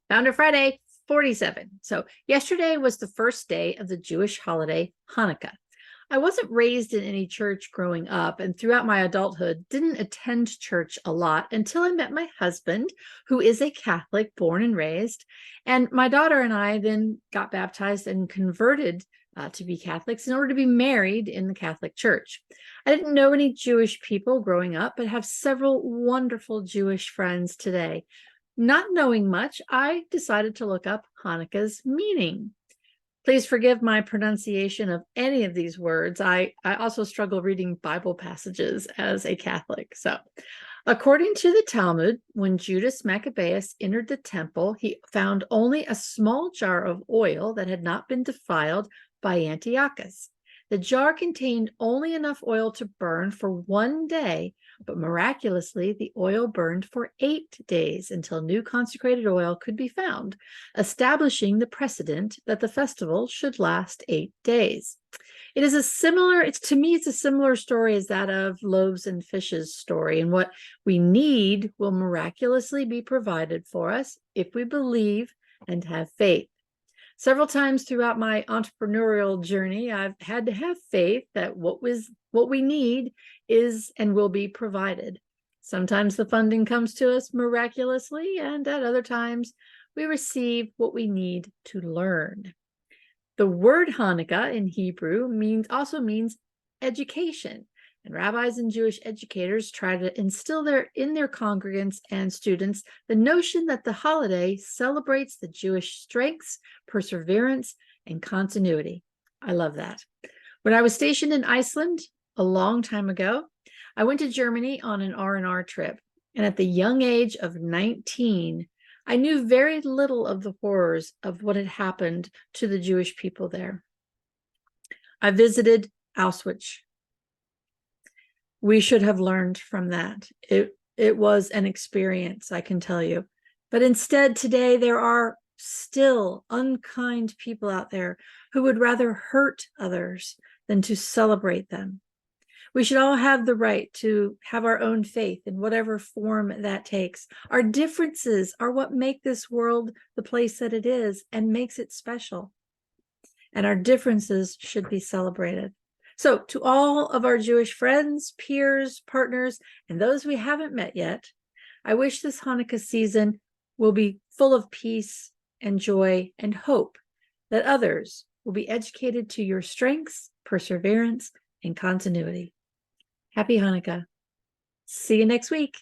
Founder Friday 47. So yesterday was the first day of the Jewish holiday Hanukkah. I wasn't raised in any church growing up, and throughout my adulthood, didn't attend church a lot until I met my husband, who is a Catholic, born and raised. And my daughter and I then got baptized and converted to be Catholics in order to be married in the Catholic Church. I didn't know any Jewish people growing up, but have several wonderful Jewish friends today. Not knowing much, I decided to look up Hanukkah's meaning. Please forgive my pronunciation of any of these words. I also struggle reading Bible passages as a Catholic. So, according to the Talmud, when Judas Maccabeus entered the temple, he found only a small jar of oil that had not been defiled by Antiochus. The jar contained only enough oil to burn for 1 day, but miraculously, the oil burned for 8 days until new consecrated oil could be found, establishing the precedent that the festival should last 8 days. It's a similar story as that of loaves and fishes story, and what we need will miraculously be provided for us if we believe and have faith. Several times throughout my entrepreneurial journey, I've had to have faith that what we need is and will be provided. Sometimes the funding comes to us miraculously, and at other times we receive what we need to learn. The word Hanukkah in Hebrew also means education. And rabbis and Jewish educators try to instill in their congregants and students the notion that the holiday celebrates the Jewish strengths, perseverance, and continuity. I love that. When I was stationed in Iceland a long time ago, I went to Germany on an R&R trip. And at the young age of 19, I knew very little of the horrors of what had happened to the Jewish people there. I visited Auschwitz. We should have learned from that. It was an experience, I can tell you. But instead, today, there are still unkind people out there who would rather hurt others than to celebrate them. We should all have the right to have our own faith in whatever form that takes. Our differences are what make this world the place that it is and makes it special. And our differences should be celebrated. So, to all of our Jewish friends, peers, partners, and those we haven't met yet, I wish this Hanukkah season will be full of peace and joy and hope, that others will be educated to your strengths, perseverance, and continuity. Happy Hanukkah. See you next week.